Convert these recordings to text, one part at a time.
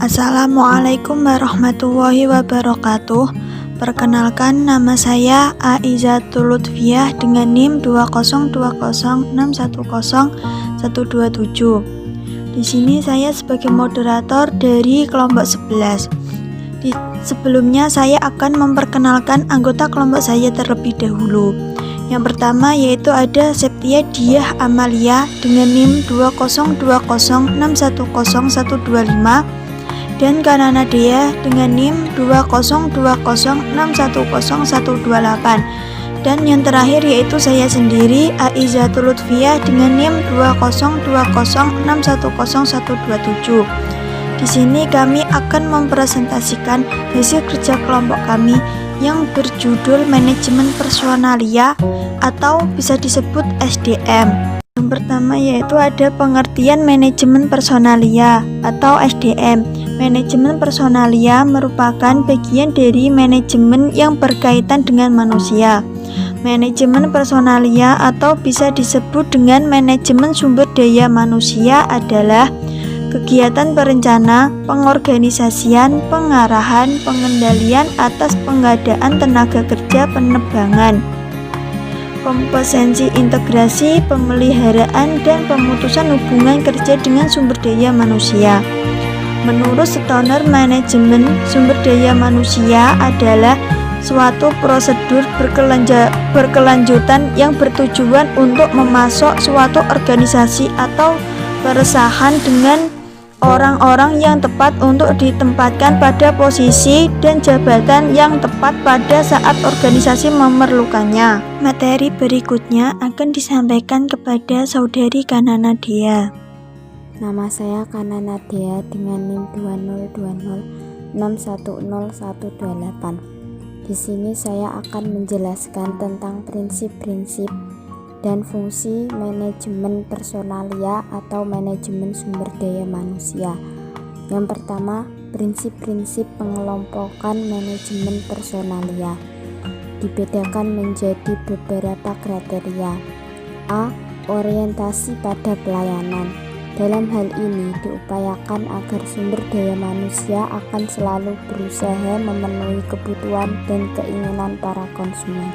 Assalamualaikum warahmatullahi wabarakatuh. Perkenalkan, nama saya Aizatul Lutfiyah dengan NIM 20206101127. Di sini saya sebagai moderator dari kelompok 11. Sebelumnya saya akan memperkenalkan anggota kelompok saya terlebih dahulu. Yang pertama yaitu ada Septia Diah Amalia dengan NIM 20206101125 dan Kanana Dea dengan NIM 20206101128. Dan yang terakhir yaitu saya sendiri, Aizatul Lutfiyah dengan NIM 20206101127. Di sini kami akan mempresentasikan hasil kerja kelompok kami yang berjudul Manajemen Personalia atau bisa disebut SDM. Yang pertama yaitu ada pengertian manajemen personalia atau SDM. Manajemen personalia merupakan bagian dari manajemen yang berkaitan dengan manusia. Manajemen personalia atau bisa disebut dengan manajemen sumber daya manusia adalah kegiatan perencana, pengorganisasian, pengarahan, pengendalian atas pengadaan tenaga kerja penerbangan, kompetensi integrasi, pemeliharaan, dan pemutusan hubungan kerja dengan sumber daya manusia. Menurut Stoner, manajemen sumber daya manusia adalah suatu prosedur berkelanjutan yang bertujuan untuk memasok suatu organisasi atau perusahaan dengan orang-orang yang tepat untuk ditempatkan pada posisi dan jabatan yang tepat pada saat organisasi memerlukannya. Materi berikutnya akan disampaikan kepada Saudari Kanana Dea. Nama saya Kanana Dea dengan NIM 20206101128. Di sini saya akan menjelaskan tentang prinsip-prinsip dan fungsi manajemen personalia atau manajemen sumber daya manusia. Yang pertama, prinsip-prinsip pengelompokan manajemen personalia dibedakan menjadi beberapa kriteria. A. Orientasi pada pelayanan. Dalam hal ini diupayakan agar sumber daya manusia akan selalu berusaha memenuhi kebutuhan dan keinginan para konsumen.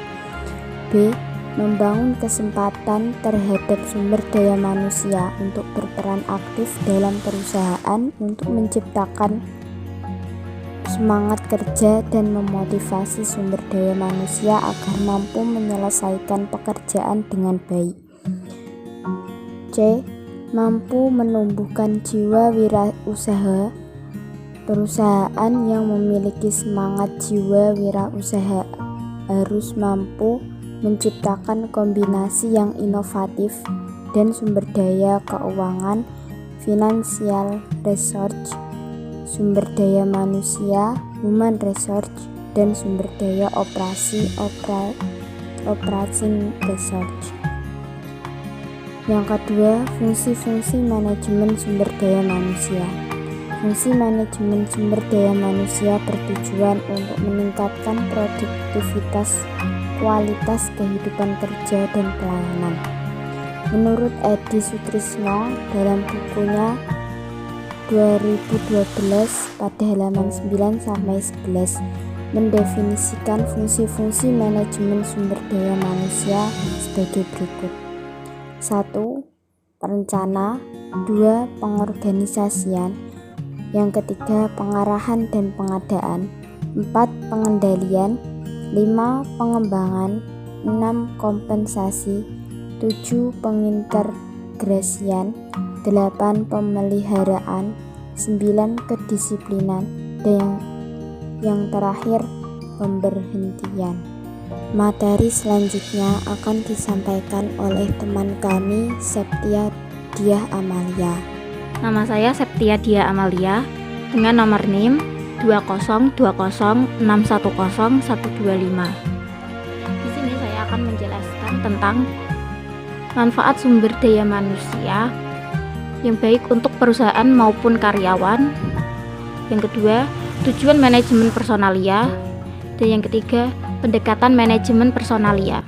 B. Membangun kesempatan terhadap sumber daya manusia untuk berperan aktif dalam perusahaan untuk menciptakan semangat kerja dan memotivasi sumber daya manusia agar mampu menyelesaikan pekerjaan dengan baik. C. Mampu menumbuhkan jiwa wirausaha. Perusahaan yang memiliki semangat jiwa wirausaha harus mampu menciptakan kombinasi yang inovatif dan sumber daya keuangan, financial research, sumber daya manusia, human research, dan sumber daya operation research. Yang kedua, fungsi-fungsi manajemen sumber daya manusia. Fungsi manajemen sumber daya manusia bertujuan untuk meningkatkan produktivitas, kualitas kehidupan kerja dan pelayanan. Menurut Edi Sutrisno dalam bukunya 2012 pada halaman 9-11 mendefinisikan fungsi-fungsi manajemen sumber daya manusia sebagai berikut. 1. Perencana. 2. Pengorganisasian. Yang ketiga, pengarahan dan pengadaan. 4. Pengendalian. 5. Pengembangan. 6. Kompensasi. 7. Pengintegrasian. 8. Pemeliharaan. 9. Kedisiplinan. Dan yang terakhir, pemberhentian. Materi selanjutnya akan disampaikan oleh teman kami, Septia Diah Amalia. Nama saya Septia Diah Amalia dengan nomor NIM 20206101125. Di sini saya akan menjelaskan tentang manfaat sumber daya manusia yang baik untuk perusahaan maupun karyawan. Yang kedua, tujuan manajemen personalia. Dan yang ketiga, pendekatan manajemen personalia.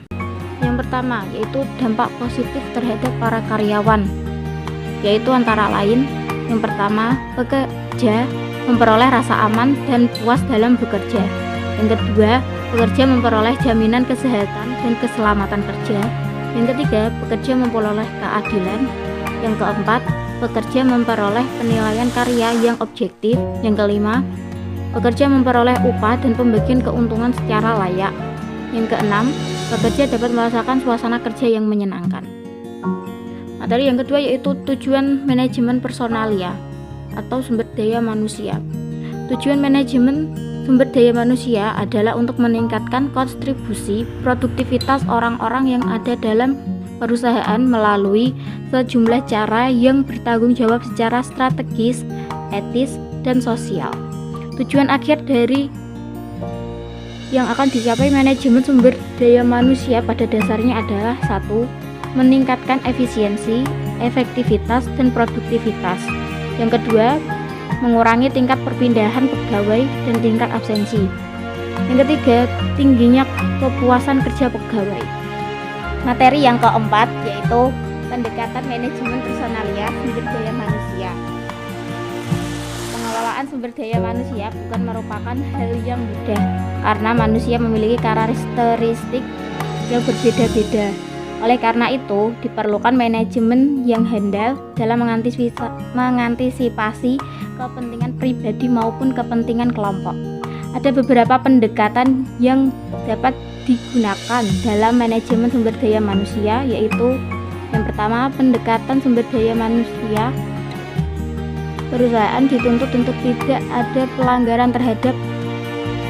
Yang pertama yaitu dampak positif terhadap para karyawan, yaitu antara lain yang pertama, pekerja memperoleh rasa aman dan puas dalam bekerja. Yang kedua, pekerja memperoleh jaminan kesehatan dan keselamatan kerja. Yang ketiga, pekerja memperoleh keadilan. Yang keempat, pekerja memperoleh penilaian karya yang objektif. Yang kelima, pekerja memperoleh upah dan pembagian keuntungan secara layak. Yang keenam, pekerja dapat merasakan suasana kerja yang menyenangkan. Materi yang kedua yaitu tujuan manajemen personalia atau sumber daya manusia. Tujuan manajemen sumber daya manusia adalah untuk meningkatkan kontribusi produktivitas orang-orang yang ada dalam perusahaan melalui sejumlah cara yang bertanggung jawab secara strategis, etis, dan sosial. Tujuan akhir dari yang akan dicapai manajemen sumber daya manusia pada dasarnya adalah 1. Meningkatkan efisiensi, efektivitas, dan produktivitas. Yang kedua, mengurangi tingkat perpindahan pegawai dan tingkat absensi. Yang ketiga, tingginya kepuasan kerja pegawai. Materi yang keempat yaitu pendekatan manajemen personalia sumber daya manusia. Pengelolaan sumber daya manusia bukan merupakan hal yang mudah karena manusia memiliki karakteristik yang berbeda-beda. Oleh karena itu, diperlukan manajemen yang handal dalam mengantisipasi kepentingan pribadi maupun kepentingan kelompok. Ada beberapa pendekatan yang dapat digunakan dalam manajemen sumber daya manusia, yaitu yang pertama, pendekatan sumber daya manusia. Perusahaan dituntut untuk tidak ada pelanggaran terhadap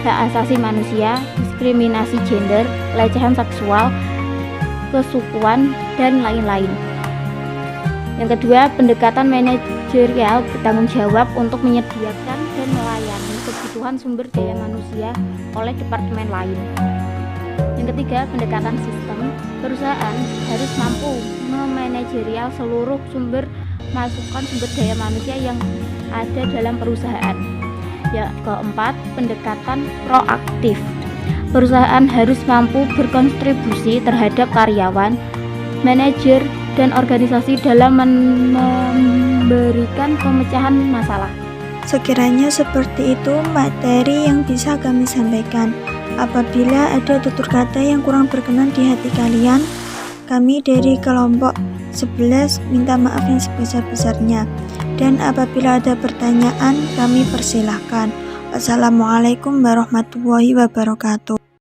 hak asasi manusia, diskriminasi gender, pelecehan seksual, kesukuan, dan lain-lain. Yang kedua, pendekatan manajerial bertanggung jawab untuk menyediakan dan melayani kebutuhan sumber daya manusia oleh departemen lain. Yang ketiga, pendekatan sistem. Perusahaan harus mampu memanajerial seluruh sumber masukan sumber daya manusia yang ada dalam perusahaan. Yang keempat, pendekatan proaktif. Perusahaan harus mampu berkontribusi terhadap karyawan, manajer, dan organisasi dalam memberikan pemecahan masalah. Sekiranya seperti itu materi yang bisa kami sampaikan. Apabila ada tutur kata yang kurang berkenan di hati kalian, kami dari kelompok 11 minta maaf yang sebesar-besarnya. Dan apabila ada pertanyaan, kami persilahkan. Wassalamualaikum warahmatullahi wabarakatuh.